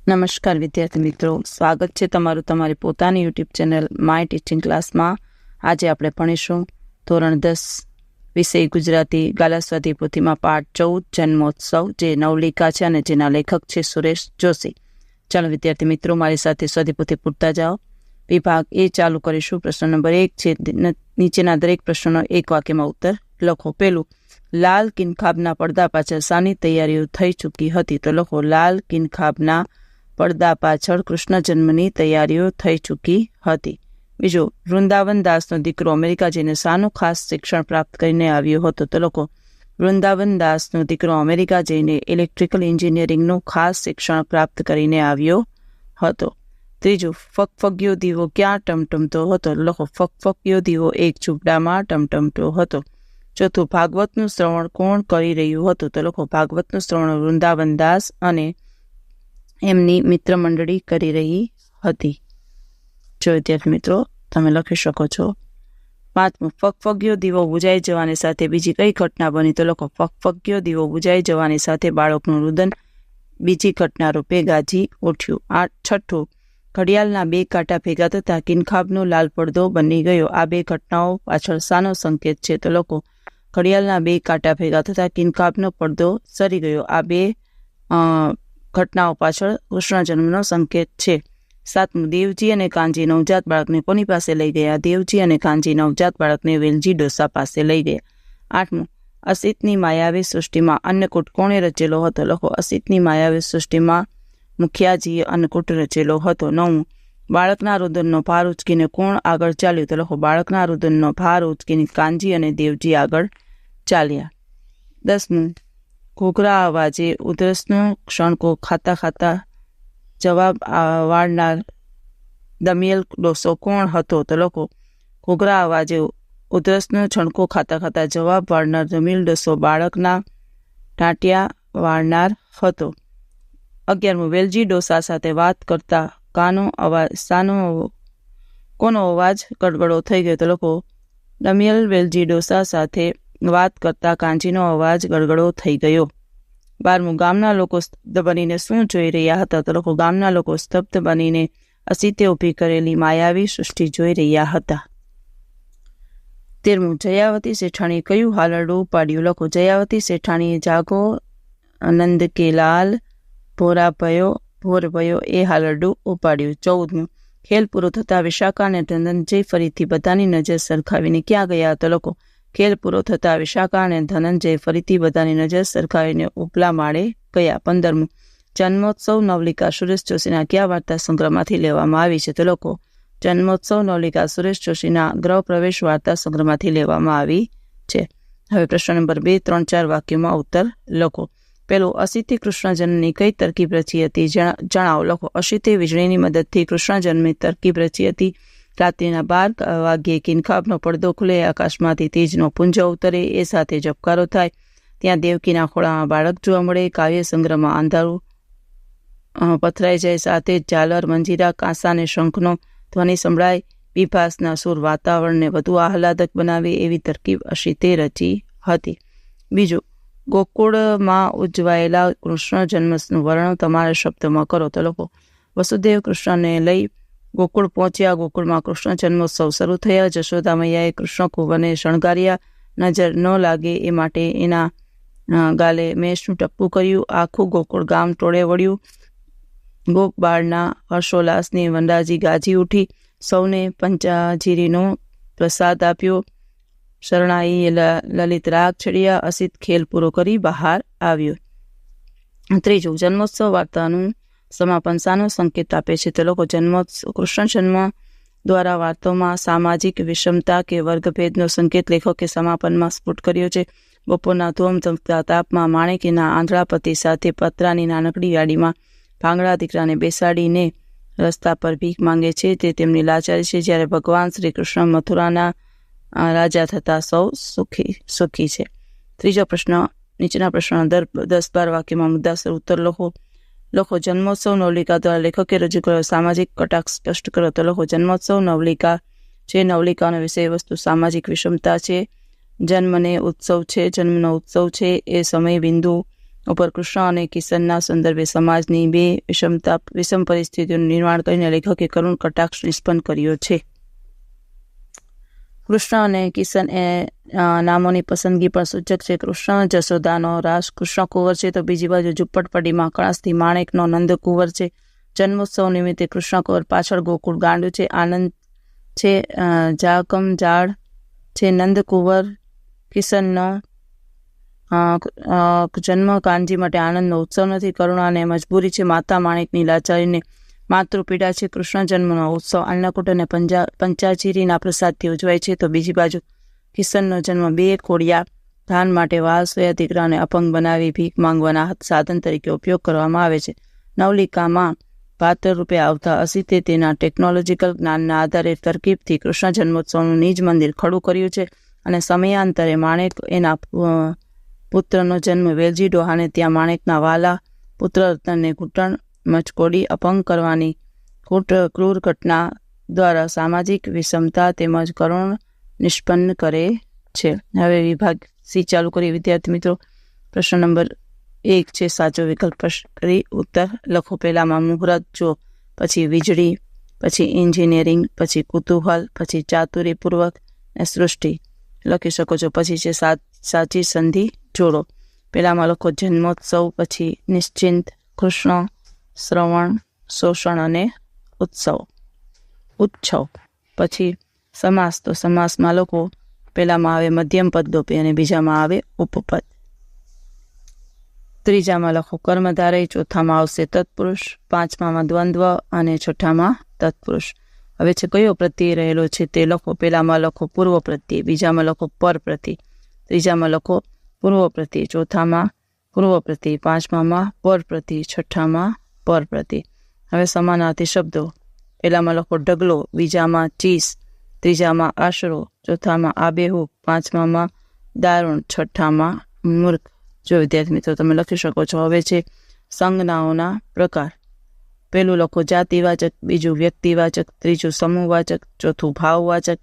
નમસ્કાર વિદ્યાર્થી મિત્રો, સ્વાગત છે તમારું તમારી પોતાની યુટ્યુબ ચેનલ માય ટીચિંગ ક્લાસમાં. આજે આપણે ભણીશું ધોરણ 10 વિષય ગુજરાતી ગાલા સ્વાધ્યાય પોથીમાં પાઠ 14 જન્મોત્સવ, જે નવલિકા છે અને જેના લેખક છે સુરેશ જોશી. ચાલો વિદ્યાર્થી મિત્રો, મારી સાથે સ્વાધ્યાય પોથી પૂરતા જાઓ. વિભાગ એ ચાલુ કરીશું. પ્રશ્ન નંબર 1 છે, નીચેના દરેક પ્રશ્નોનો એક વાક્યમાં ઉત્તર લખો. પહેલું, લાલ કિનખાબના પડદા પાછળ શાની તૈયારીઓ થઈ ચૂકી હતી? તો લખો, લાલ કિનખાબના પડદા પાછળ કૃષ્ણ જન્મની તૈયારીઓ થઈ ચૂકી હતી. બીજું, વૃંદાવન દાસનો દીકરો અમેરિકા જઈને શાનું ખાસ શિક્ષણ પ્રાપ્ત કરીને આવ્યો હતો? તો લખો, વૃંદાવન દાસનો દીકરો અમેરિકા જઈને ઇલેક્ટ્રિકલ એન્જિનિયરિંગનું ખાસ શિક્ષણ પ્રાપ્ત કરીને આવ્યો હતો. ત્રીજું, ફગફગ્યો દીવો ક્યાં ટમટમતો હતો? લખો, ફગફગ્યો દીવો એક ઝૂંપડામાં ટમટમતો હતો. ચોથું, ભાગવતનું શ્રવણ કોણ કરી રહ્યું હતું? તો લખો, ભાગવતનું શ્રવણ વૃંદાવન દાસ અને એમની મિત્ર મંડળી કરી રહી હતી. જો વિદ્યાર્થી મિત્રો, તમે લખી શકો છો. પાંચમું, ફગફગ્યો દીવો બુજાઈ જવાની સાથે બીજી કઈ ઘટના બની? તો લખો, ફગફગ્યો દીવો બુજાઈ જવાની સાથે બાળકનું રુદન બીજી ઘટના રૂપે ગાજી ઉઠ્યું. છઠ્ઠું, ઘડિયાળના બે કાંટા ભેગા થતા કિનખાબનો લાલ પડદો બની ગયો. આ બે ઘટનાઓ પાછળ શાનો સંકેત છે? તો લખો, ઘડિયાળના બે કાંટા ભેગા થતા કિનખાબનો પડદો સરી ગયો. આ બે ઘટનાઓ પાછળ કૃષ્ણ જન્મનો સંકેત છે. સાતમું, દેવજી અને કાનજી નવજાત બાળકને કોની પાસે લઈ ગયા? દેવજી અને કાનજી નવજાત બાળકને વેલજી ડોસા પાસે લઈ ગયા. આઠમું, અસિતની માયાવી સૃષ્ટિમાં અન્નકૂટ કોણે રચેલો હતો? લખો, અસિતની માયાવી સૃષ્ટિમાં મુખિયાજીએ અન્નકૂટ રચેલો હતો. નવમું, બાળકના રુદનનો ભાર ઉચકીને કોણ આગળ ચાલ્યું? તો લખો, બાળકના રુદનનો ભાર ઉચકીને કાનજી અને દેવજી આગળ ચાલ્યા. 10મું, ઘોઘરા અવાજે ઉધરસનો ક્ષણકો ખાતા ખાતા જવાબ વાળનાર દમિયલ ડોસો કોણ હતો? તો લખો, ઘોઘરા અવાજે ઉધરસનો છણકો ખાતા ખાતા જવાબ વાળનાર દમિયલ ડોસો બાળકના ટાંટિયા વાળનાર હતો. 11મું, વેલજી ડોસા સાથે વાત કરતા કોનો અવાજ ગડગડો થઈ ગયો? તો લખો, દમિયલ વેલજી ડોસા સાથે વાત કરતા કાંજીનો અવાજ ગડગડો થઈ ગયો. 12મું, ગામના લોકો સ્તબ્ધ બનીને શું જોઈ રહ્યા હતા? તો લખો, ગામના લોકો સ્તબ્ધ બનીને અસિતે ઊભી કરેલી માયાવી સૃષ્ટિ જોઈ રહ્યા હતા. 13મું, જયાવતી શેઠાણીએ કયું હાલરડું ઉપાડ્યું? લખો, જયાવતી શેઠાણીએ જાગો આનંદ કે લાલ ભોર ભયો એ હાલરડું ઉપાડ્યું. 14મું, ખેલ પૂરો થતાં વિશાખા અને ધનંજય ફરીથી બધાની નજર સરખાવીને ક્યાં ગયા? તો લખો, ખેલ પૂરો થતાં વિશાખા અને ધનંજય ફરીથી બધાની નજર સરખાવીને ઉપલા માળે ગયા. 15મું, જન્મોત્સવ નવલિકા સુરેશ જોશીના કયા વાર્તા સંગ્રહમાંથી લેવામાં આવી છે? તો લખો, જન્મોત્સવ નવલિકા સુરેશ જોશીના ગ્રહ પ્રવેશ વાર્તા સંગ્રહમાંથી લેવામાં આવી છે. હવે પ્રશ્ન નંબર 2, 3, 4 વાક્યોમાં ઉત્તર લખો. પહેલું, અસિતે કૃષ્ણ જન્મની કઈ તરકીબ રચી હતી? જણાવો. લખો, અસિતે વીજળીની મદદથી કૃષ્ણ જન્મની તરકીબ રચી હતી. રાત્રિના 12 વાગ્યે કિનખાબનો પડદો ખુલે, આકાશમાંથી તેજનો પુંજ ઉતરે, એ સાથે ઝબકારો થાય, ત્યાં દેવકીના ખોળામાં બાળક જોવા મળે, કાવ્ય સંગ્રહમાં અંધારું પથરાઈ જાય, સાથે જ ઝાલર, મંજીરા, કાંસા અને શંખનો ધ્વનિ સંભળાય, બીભાસના સુર વાતાવરણને વધુ આહલાદક બનાવે, એવી તરકીબ અસિતે રચી હતી. બીજું, ગોકુળમાં ઉજવાયેલા કૃષ્ણ જન્મનું વર્ણન તમારા શબ્દમાં કરો. તો લખો, વસુદેવ કૃષ્ણને લઈ ગોકુળ પહોંચ્યા. ગોકુળમાં કૃષ્ણ જન્મોત્સવ શરૂ થયા. જશોદા મૈયાએ કૃષ્ણ કુંવરને શણગાર્યા. નજર ન લાગે એ માટે એના ગાલે મેષનું ટપ્પું કર્યું. આખું ગોકુળ ગામ ટોળે વળ્યું. ગોપ બાળના હર્ષોલ્લાસની વનરાજી ગાજી ઉઠી. સૌને પંચાજીરીનો પ્રસાદ આપ્યો. શરણાઈએ લલિત રાગ છડ્યા. અસિત ખેલ પૂરો કરી બહાર આવ્યો. ત્રીજું, જન્મોત્સવ વાર્તાનું સમાપન શાનો સંકેત આપે છે? તો લોકો, કૃષ્ણ જન્મ દ્વારા વાર્તામાં સામાજિક વિષમતા કે વર્ગભેદનો સંકેત લેખકે સમાપનમાં સ્ફુટ કર્યો છે. બપોરના ધોમધમતા તાપમાં માણેકીના આંધળા પતિ સાથે પતરાની નાનકડી ગાડીમાં ભાંગડા દીકરાને બેસાડીને રસ્તા પર ભીખ માંગે છે. તે તેમની લાચારી છે. જ્યારે ભગવાન શ્રી કૃષ્ણ મથુરાના રાજા થતા સૌ સુખી છે. ત્રીજો પ્રશ્ન, નીચેના પ્રશ્નના 10-12 વાક્યમાં મુદ્દાસર ઉત્તર લખો. જન્મોત્સવ નવલિકા દ્વારા લેખકે રજૂ કરેલો સામાજિક કટાક્ષ સ્પષ્ટ કરો. તો લખો, જન્મોત્સવ નવલિકા છે. નવલિકાનો વિષય વસ્તુ સામાજિક વિષમતા છે. જન્મનો ઉત્સવ છે. એ સમય બિંદુ ઉપર કૃષ્ણ અને કિશનના સંદર્ભે સમાજની બે વિષમ પરિસ્થિતિઓનું નિર્માણ કરીને લેખકે કરુણ કટાક્ષ નિષ્પન્ન કર્યો છે. કૃષ્ણ અને કિશન એ નામોની પસંદગી પણ સૂચક છે. કૃષ્ણ જશોદાનો રાસ કૃષ્ણ કુંવર છે, તો બીજી બાજુ ઝુંપડપટ્ટીમાં કળશથી માણેકનો નંદ કુંવર છે. જન્મોત્સવ નિમિત્તે કૃષ્ણ કુંવર પાછળ ગોકુળ ગાંડું છે. આનંદ છે, જાકમ જાળ છે. નંદ કુંવર કિશનનો જન્મ કાનજી માટે આનંદનો ઉત્સવ નથી, કરુણા અને મજબૂરી છે. માતા માણેકની લાચારીને માતૃપીડા છે. કૃષ્ણ જન્મનો ઉત્સવ અન્નકૂટ અને પંચાજીરીના પ્રસાદથી ઉજવાય છે, તો બીજી બાજુ કિશનનો જન્મ બે કોળિયા ધાન માટે વાલસોયા દીકરાને અપંગ બનાવી ભીખ માંગવાના સાધન તરીકે ઉપયોગ કરવામાં આવે છે. નવલિકામાં પાત્ર રૂપે આવતા અસીતે તેના ટેકનોલોજીકલ જ્ઞાનના આધારે તરકીબથી કૃષ્ણ જન્મોત્સવનું નિજ મંદિર ખડું કર્યું છે અને સમયાંતરે માણેક એના પુત્રનો જન્મ વેલજી ડોહાને ત્યાં માણેકના વાલા પુત્ર રતનને ઘૂંટણ મચકોડી અપંગ કરવાની ક્રૂર ઘટના દ્વારા સામાજિક વિષમતા તેમજ કરુણ નિષ્પન્ન કરે છે. હવે વિભાગ સી ચાલુ કરી વિદ્યાર્થી મિત્રો. પ્રશ્ન નંબર 1 છે સાચો વિકલ્પ કરી ઉત્તર લખો. પહેલામાં મુહૂર્ત જો, પછી વીજળી, પછી એન્જિનિયરિંગ, પછી કુતૂહલ, પછી ચાતુરીપૂર્વક અને સૃષ્ટિ લખી શકો છો. પછી છે સાચી સંધિ જોડો. પહેલામાં લખો જન્મોત્સવ, પછી નિશ્ચિંત, કૃષ્ણ, શ્રવણ, શોષણ અને ઉત્સવ. પછી સમાસ, તો સમાસમાં લખો પહેલામાં આવે મધ્યમ પદ લોપી અને બીજામાં આવે ઉપપદ. ત્રીજામાં લખો કર્મધારય, ચોથામાં આવશે તત્પુરુષ, પાંચમામાં દ્વંદ્વ અને છઠ્ઠામાં તત્પુરુષ. હવે છે કયો પ્રત્યય રહેલો છે તે લખો. પહેલામાં લખો પૂર્વ પ્રત્યય, બીજામાં લખો પર પ્રત્યય, ત્રીજામાં લખો પૂર્વ પ્રત્યય, ચોથામાં પૂર્વ પ્રત્યય, પાંચમામાં પર પ્રત્યય, છઠ્ઠામાં પર પ્રત્યય. હવે સમાનાર્થી શબ્દો. પહેલામાં લખો ઢગલો, બીજામાં ચીસ, ત્રીજામાં આશરો, ચોથામાં આબેહૂબ, પાંચમામાં દારૂણ, છઠ્ઠામાં મૂર્ખ. જો વિદ્યાર્થી મિત્રો તમે લખી શકો છો. હવે છે સંજ્ઞાઓના પ્રકાર. પહેલું લખો જાતિવાચક, બીજું વ્યક્તિવાચક, ત્રીજું સમૂહવાચક, ચોથું ભાવવાચક,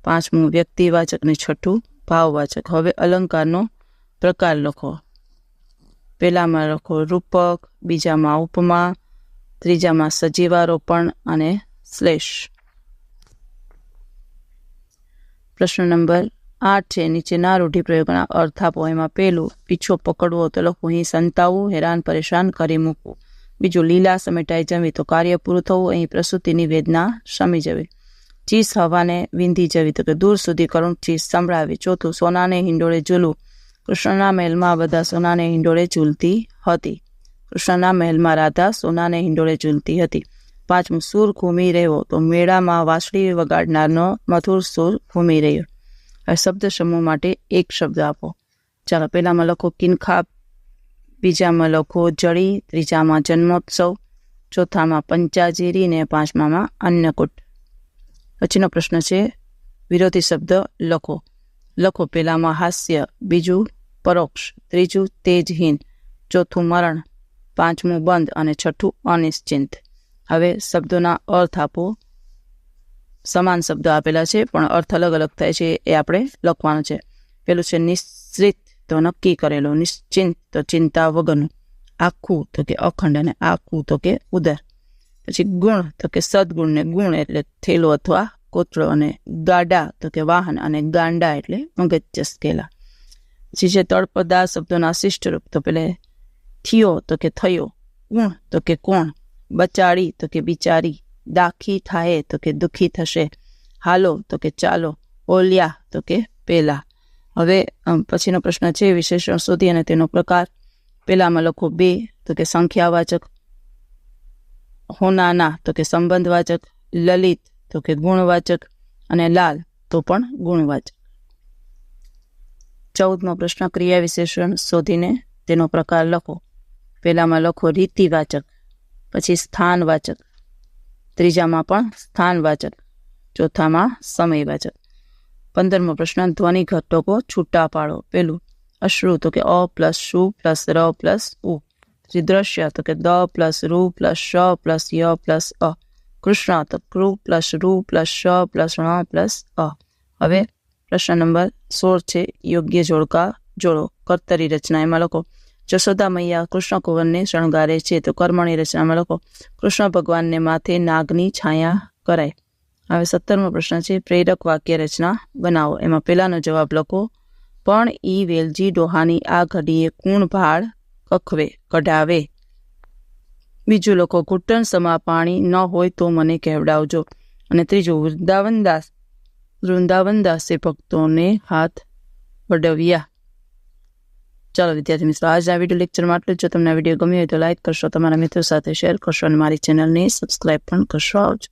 પાંચમું વ્યક્તિવાચક અને છઠ્ઠું ભાવવાચક. હવે અલંકારનો પ્રકાર લખો. પહેલામાં લખો રૂપક, બીજામાં ઉપમા, ત્રીજામાં સજીવારોપણ અને શ્લેષ. પ્રશ્ન નંબર 8 છે નીચેના રૂઢિપ્રયોગના અર્થ આપો. એમાં પહેલું પીછો પકડવો, તો લખો અહીં સંતાવવું, હેરાન પરેશાન કરી મૂકવું. બીજું લીલા સમેટાઈ જવી, તો કાર્ય પૂરું થવું, અહીં પ્રસૂતિની વેદના શમી જવી. ચીસ હવાને વિંધી જવી, તો કે દૂર સુધી કરુણ ચીસ સંભળાવી. ચોથું સોનાને હિંડોળે ઝૂલવું, કૃષ્ણના મહેલમાં બધા સોનાને હિંડોળે ઝૂલતી હતી. કૃષ્ણના મહેલમાં રાધા સોનાને હિંડોળે ઝૂલતી હતી. પાંચમું સૂર ઘૂમી રહ્યો, તો મેળામાં વાંસળી વગાડનારનો મધુર સૂર ઘૂમી રહ્યો. હવે શબ્દ સમૂહ માટે એક શબ્દ આપો. ચાલો પહેલામાં લખો કિનખાબ, બીજામાં લખો જળી, ત્રીજામાં જન્મોત્સવ, ચોથામાં પંચાજીરી ને પાંચમામાં અન્નકૂટ. પછીનો પ્રશ્ન છે વિરોધી શબ્દ લખો. પહેલામાં હાસ્ય, બીજું પરોક્ષ, ત્રીજું તેજહીન, ચોથું મરણ, પાંચમું બંધ અને છઠ્ઠું અનિશ્ચિંત. હવે શબ્દોના અર્થ આપો. સમાન શબ્દો આપેલા છે પણ અર્થ અલગ અલગ થાય છે, એ આપણે લખવાનું છે. પેલું છે નિશ્ચિત, તો નક્કી કરેલું, નિશ્ચિંત તો ચિંતા વગરનું, આખું તો કે અખંડ અને આખું તો કે ઉદર. પછી ગુણ તો કે સદગુણ ને ગુણ એટલે થેલો અથવા કોતરો, અને ગાડા તો કે વાહન અને ગાંડા એટલે મગજ કેલા. પછી છે તળપદા શબ્દોના શિષ્ટ રૂપ, તો પેલે થયો તો કે થયો, ગુણ તો કે કોણ, બચાડી તો કે બિચારી, દાખી થાય તો કે દુઃખી થશે, હાલો તો કે ચાલો, ઓલ્યા તો કે પેલા. હવે પછીનો પ્રશ્ન છે વિશેષણ શોધી અને તેનો પ્રકાર. પેલામાં લખો બે, તો કે સંખ્યાવાચક, હોનાના તો કે સંબંધવાચક, લલિત તો કે ગુણવાચક અને લાલ તો પણ ગુણવાચક. 14મો પ્રશ્ન ક્રિયા વિશેષણ શોધીને તેનો પ્રકાર લખો. પહેલામાં લખો રીતિવાચક, પછી સ્થાનવાચક, ત્રીજામાં પણ સ્થાનવાચક, ચોથામાં સમયવાચક. 15મો પ્રશ્ન ધ્વનિ ઘટકો છૂટા પાડો. પેલું અશ્રુ તો કે અ પ્લસ શુ પ્લસ ર પ્લસ ઉ. દ્રશ્ય તો કે દ પ્લસ રૂ પ્લસ શ પ્લસ ય પ્લસ અ. કૃષ્ણ તો કૃ પ્લસ રૂ પ્લસ શ પ્લસ ણ પ્લસ અ. હવે પ્રશ્ન નંબર 16 છે યોગ્ય જોડકા જોડો. કર્તરી રચના. એમાં લખો જશોદા મૈયા કૃષ્ણ કુંવરને શણગારે છે? તો કર્મણી રચનામાં લખો કૃષ્ણ ભગવાનને માથે નાગની છાયા કરાય. હવે 17મો પ્રશ્ન છે પ્રેરક વાક્ય રચના બનાવો. એમાં પહેલાનો જવાબ લખો પણ ઈ વેલજી ડોહાની આ ઘડીએ કુણ ભાળ કખવે કઢાવે. બીજું લખો ઘૂંટણ સમા પાણી ન હોય તો મને કહેવડાવજો. અને ત્રીજું વૃંદાવનદાસે ભક્તોને હાથ વડવ્યા. ચાલો વિદ્યાર્થી મિત્રો, આજના વિડીયો લેક્ચરમાં આટલું જ. જો તમને આ વિડીયો ગમ્યો હોય તો લાઈક કરશો, તમારા મિત્રો સાથે શેર કરશો અને મારી ચેનલને સબસ્ક્રાઈબ પણ કરશો. આવજો.